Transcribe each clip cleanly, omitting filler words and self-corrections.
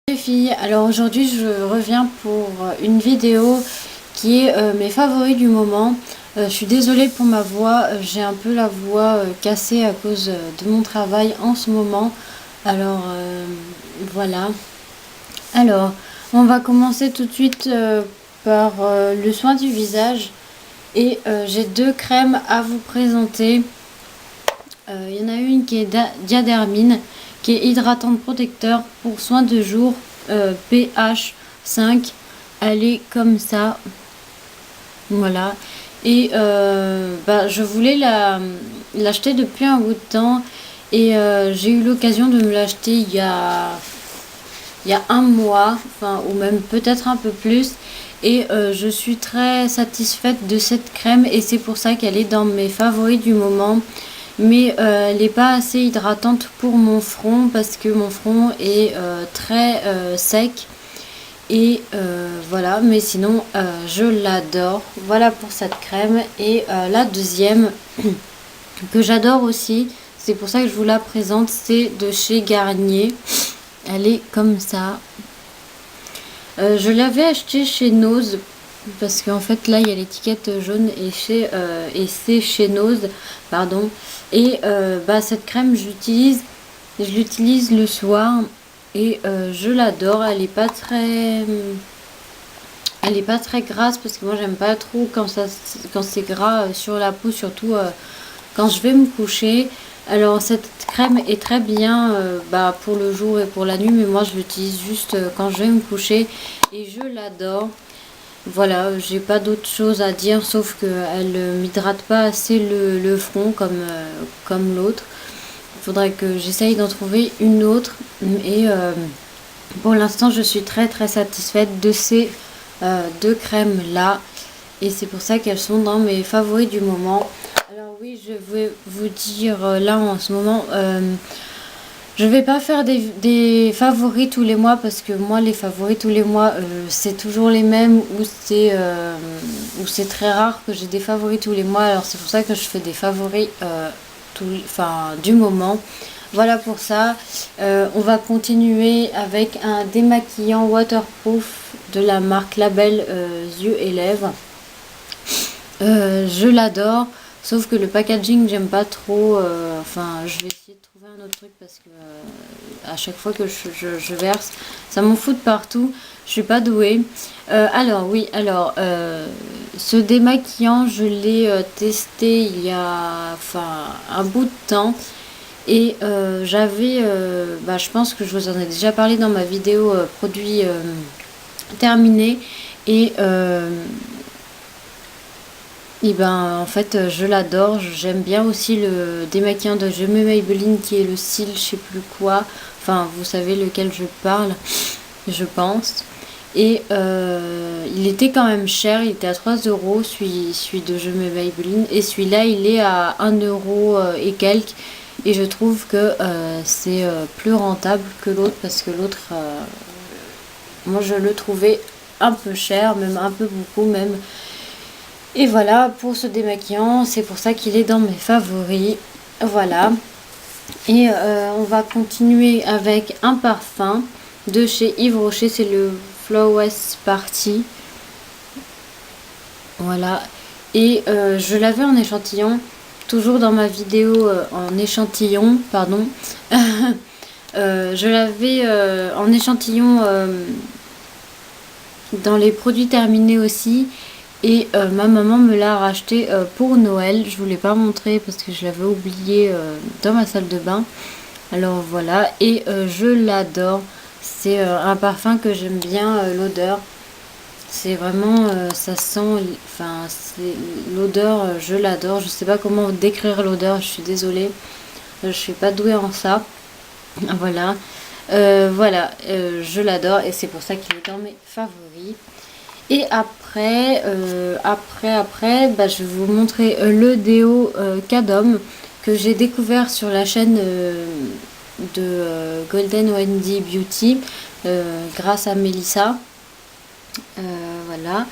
Les filles, alors aujourd'hui je reviens pour une vidéo qui est mes favoris du moment. Je suis désolée pour ma voix, j'ai un peu la voix cassée à cause de mon travail en ce moment. Alors voilà. Alors on va commencer tout de suite par le soin du visage. Et j'ai deux crèmes à vous présenter. Il y en a une qui est Diadermine, qui est hydratante protecteur pour soins de jour, pH 5. Elle est comme ça. Voilà. Et je voulais l'acheter depuis un bout de temps. Et j'ai eu l'occasion de me l'acheter il y a un mois, enfin, ou même peut-être un peu plus. Et je suis très satisfaite de cette crème. Et c'est pour ça qu'elle est dans mes favoris du moment. Mais elle n'est pas assez hydratante pour mon front parce que mon front est très sec. Et voilà, mais sinon je l'adore. Voilà pour cette crème. Et la deuxième que j'adore aussi, c'est pour ça que je vous la présente, c'est de chez Garnier. Elle est comme ça. Je l'avais acheté chez Nose parce qu'en fait là il y a l'étiquette jaune et c'est chez Nose, pardon. Et cette crème je l'utilise le soir et je l'adore. Elle est pas très grasse parce que moi j'aime pas trop quand c'est gras sur la peau, surtout quand je vais me coucher. Alors cette crème est très bien pour le jour et pour la nuit, mais moi je l'utilise juste quand je vais me coucher et je l'adore. Voilà, j'ai pas d'autre chose à dire sauf qu'elle m'hydrate pas assez le front comme l'autre. Il faudrait que j'essaye d'en trouver une autre. Et pour l'instant, je suis très très satisfaite de ces deux crèmes là. Et c'est pour ça qu'elles sont dans mes favoris du moment. Alors oui, je vais vous dire là en ce moment... je vais pas faire des favoris tous les mois parce que moi les favoris tous les mois c'est toujours les mêmes ou c'est très rare que j'ai des favoris tous les mois. Alors c'est pour ça que je fais des favoris du moment. Voilà pour ça. On va continuer avec un démaquillant waterproof de la marque Label yeux et lèvres. Je l'adore. Sauf que le packaging, j'aime pas trop. Je vais essayer de trouver un autre truc parce que à chaque fois que je verse, ça m'en fout de partout. Je suis pas douée. Ce démaquillant, je l'ai testé il y a un bout de temps. Et je pense que je vous en ai déjà parlé dans ma vidéo produit terminé. En fait, je l'adore. J'aime bien aussi le démaquillant de Je me Maybelline qui est le cils, je sais plus quoi. Enfin, vous savez lequel je parle, je pense. Et il était quand même cher, il était à 3 euros, celui de Je me Maybelline. Et celui-là, il est à 1 euro et quelques. Et je trouve que c'est plus rentable que l'autre parce que l'autre, moi je le trouvais un peu cher, même un peu beaucoup même. Et voilà pour ce démaquillant, c'est pour ça qu'il est dans mes favoris. Voilà. Et on va continuer avec un parfum de chez Yves Rocher, c'est le Flawless Party. Voilà. Et je l'avais en échantillon, toujours dans ma vidéo en échantillon, pardon. Je l'avais en échantillon dans les produits terminés aussi. Et ma maman me l'a racheté pour Noël. Je vous l'ai pas montré parce que je l'avais oublié dans ma salle de bain. Alors voilà, et je l'adore. C'est un parfum que j'aime bien, l'odeur. C'est vraiment, ça sent, l'odeur, je l'adore. Je sais pas comment décrire l'odeur, je suis désolée. Je suis pas douée en ça. Voilà. Je l'adore et c'est pour ça qu'il est dans mes favoris. Et après, je vais vous montrer le déo Cadom que j'ai découvert sur la chaîne de Golden Wendy Beauty grâce à Mélissa. Voilà.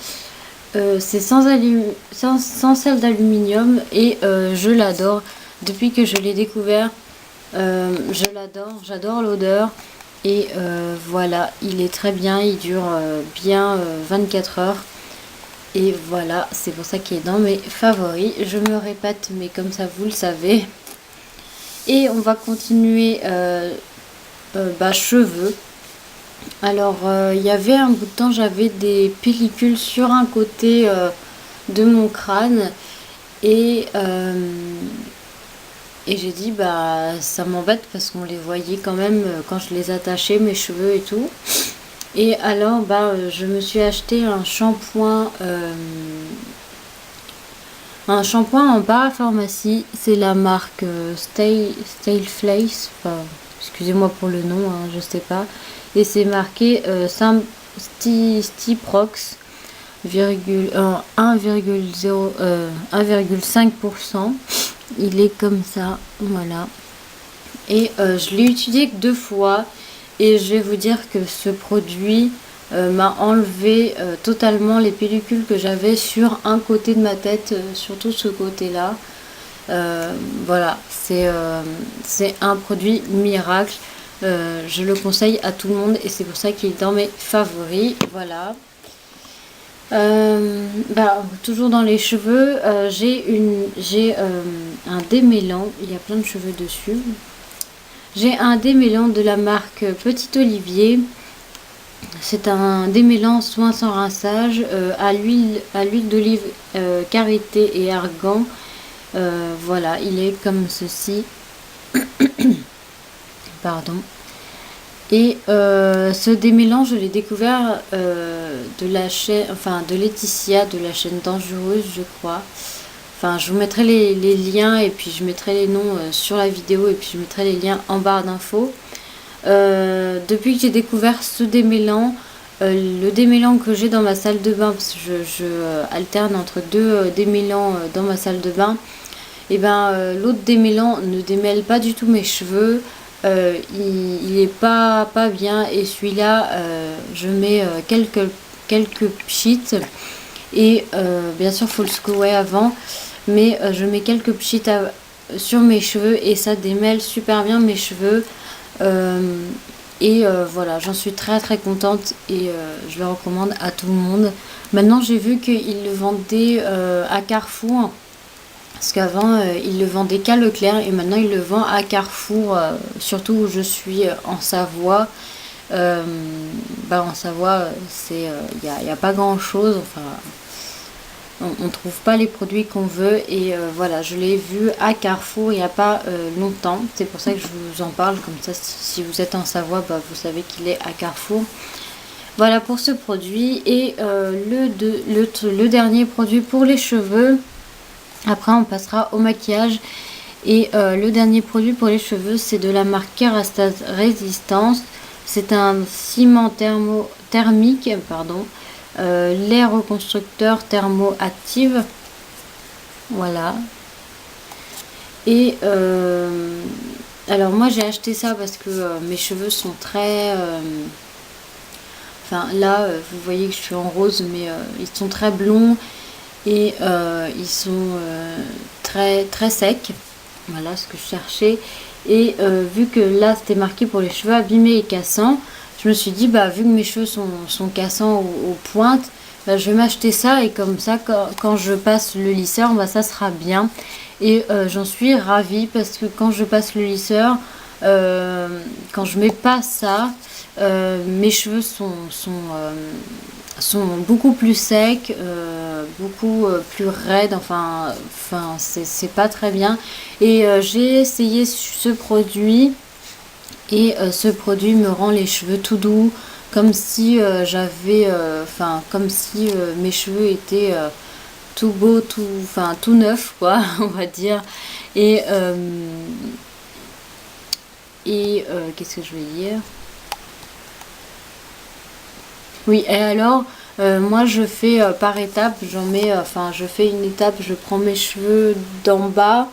C'est sans sel d'aluminium et je l'adore. Depuis que je l'ai découvert, je l'adore. J'adore l'odeur. Et voilà, il est très bien, il dure bien 24 heures. Et voilà, c'est pour ça qu'il est dans mes favoris. Je me répète, mais comme ça vous le savez. Et on va continuer cheveux. Alors, il y avait un bout de temps, j'avais des pellicules sur un côté de mon crâne. Et, et j'ai dit, bah ça m'embête parce qu'on les voyait quand même quand je les attachais, mes cheveux et tout. Et alors, je me suis acheté un shampoing en parapharmacie. C'est la marque Stale Face. Enfin, excusez-moi pour le nom, hein, je sais pas. Et c'est marqué Stiprox 1,5%. Il est comme ça, voilà. Et je l'ai utilisé que 2 fois. Et je vais vous dire que ce produit m'a enlevé totalement les pellicules que j'avais sur un côté de ma tête, surtout ce côté-là. Voilà, c'est un produit miracle. Je le conseille à tout le monde et c'est pour ça qu'il est dans mes favoris. Voilà. Toujours dans les cheveux, j'ai un démêlant. Il y a plein de cheveux dessus. J'ai un démêlant de la marque Petit Olivier. C'est un démêlant soin sans rinçage à l'huile d'olive, karité et argan. Voilà, il est comme ceci. Pardon. Et ce démêlant, je l'ai découvert de la chaîne, enfin de Laetitia, de la chaîne Dangereuse, je crois. Enfin, je vous mettrai les liens et puis je mettrai les noms sur la vidéo et puis je mettrai les liens en barre d'infos. Depuis que j'ai découvert ce démêlant, le démêlant que j'ai dans ma salle de bain, parce que je alterne entre deux démêlants dans ma salle de bain, et l'autre démêlant ne démêle pas du tout mes cheveux. Il est pas bien et celui-là je mets quelques pchites et bien sûr faut le secouer avant, mais je mets quelques pchites sur mes cheveux et ça démêle super bien mes cheveux. Voilà, j'en suis très très contente et je le recommande à tout le monde. Maintenant j'ai vu qu'ils le vendaient à Carrefour. Parce qu'avant, il le vendait qu'à Leclerc et maintenant il le vend à Carrefour, surtout où je suis en Savoie. En Savoie, il n'y a pas grand chose. Enfin, on ne trouve pas les produits qu'on veut. Et voilà, je l'ai vu à Carrefour il n'y a pas longtemps. C'est pour ça que je vous en parle. Comme ça, si vous êtes en Savoie, vous savez qu'il est à Carrefour. Voilà pour ce produit. Et le dernier produit pour les cheveux. Après on passera au maquillage et le dernier produit pour les cheveux c'est de la marque Kerastase Résistance. C'est un ciment thermique, lait reconstructeur thermo-active. Voilà. Et alors moi j'ai acheté ça parce que mes cheveux sont très... là vous voyez que je suis en rose mais ils sont très blonds. Et ils sont très très secs, voilà ce que je cherchais. Et vu que là c'était marqué pour les cheveux abîmés et cassants, je me suis dit vu que mes cheveux sont cassants aux pointes, je vais m'acheter ça et comme ça quand je passe le lisseur, ça sera bien. Et j'en suis ravie parce que quand je passe le lisseur, quand je mets pas ça, mes cheveux sont beaucoup plus secs, beaucoup plus raides, c'est pas très bien. Et j'ai essayé ce produit et ce produit me rend les cheveux tout doux, comme si comme si mes cheveux étaient tout beaux, tout neufs quoi, on va dire. Et qu'est-ce que je vais dire? Oui, et alors, moi je fais par étapes, je fais une étape, je prends mes cheveux d'en bas,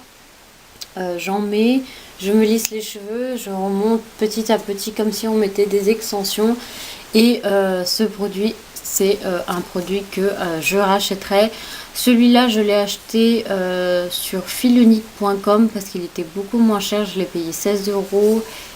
j'en mets, je me lisse les cheveux, je remonte petit à petit comme si on mettait des extensions. Et ce produit, c'est un produit que je rachèterai. Celui-là, je l'ai acheté sur filunique.com parce qu'il était beaucoup moins cher, je l'ai payé 16 €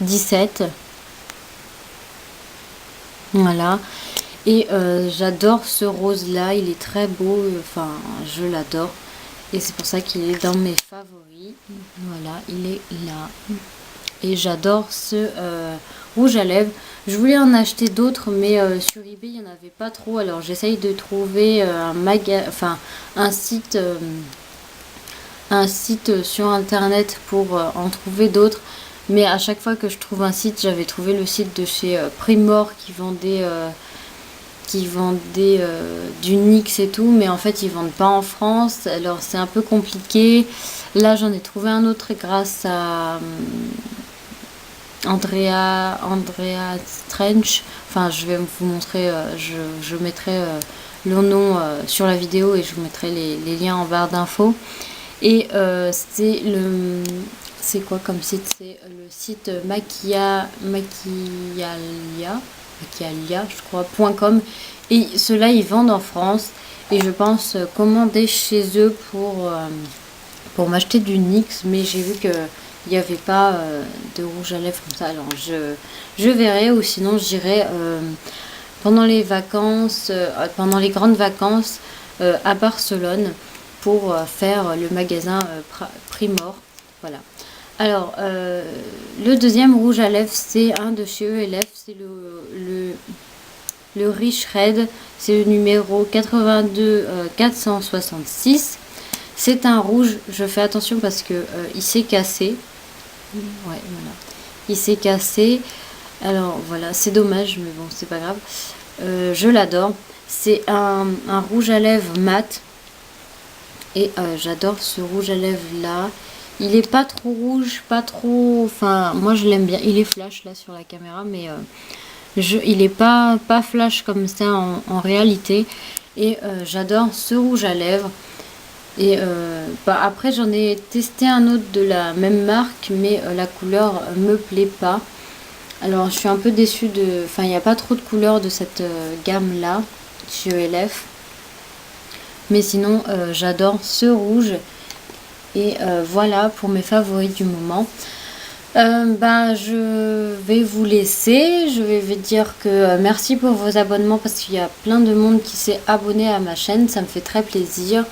17. Voilà. Et j'adore ce rose là, il est très beau, enfin je l'adore. Et c'est pour ça qu'il est dans mes favoris. Voilà, il est là. Et j'adore ce rouge à lèvres. Je voulais en acheter d'autres, mais sur eBay il n'y en avait pas trop. Alors j'essaye de trouver un site sur internet pour en trouver d'autres. Mais à chaque fois que je trouve un site, j'avais trouvé le site de chez Primor qui vendait du NYX et tout, mais en fait ils vendent pas en France, alors c'est un peu compliqué. Là j'en ai trouvé un autre grâce à Andrea Strange. Enfin je vais vous montrer, je mettrai le nom sur la vidéo et je vous mettrai les liens en barre d'infos. Et c'est quoi comme site? C'est le site Maquialia, je crois, .com. Et ceux-là, ils vendent en France. Et je pense commander chez eux pour m'acheter du NYX. Mais j'ai vu qu'il n'y avait pas de rouge à lèvres comme ça. Alors je verrai, ou sinon j'irai pendant les vacances, pendant les grandes vacances à Barcelone pour faire le magasin Primor. Voilà. Alors, le deuxième rouge à lèvres, c'est un de chez ELF, c'est le Rich Red, c'est le numéro 82 466. C'est un rouge, je fais attention parce que il s'est cassé. Ouais, voilà. Il s'est cassé. Alors voilà, c'est dommage, mais bon, c'est pas grave. Je l'adore. C'est un rouge à lèvres mat. Et j'adore ce rouge à lèvres là. Il est pas trop rouge, pas trop... Enfin, moi je l'aime bien. Il est flash là sur la caméra, mais il est pas flash comme ça en réalité. Et j'adore ce rouge à lèvres. Et après j'en ai testé un autre de la même marque, mais la couleur me plaît pas. Alors je suis un peu déçue de... Enfin, il n'y a pas trop de couleurs de cette gamme là chez ELF. Mais sinon, j'adore ce rouge. Et voilà pour mes favoris du moment. Je vais vous laisser. Je vais vous dire que merci pour vos abonnements parce qu'il y a plein de monde qui s'est abonné à ma chaîne. Ça me fait très plaisir.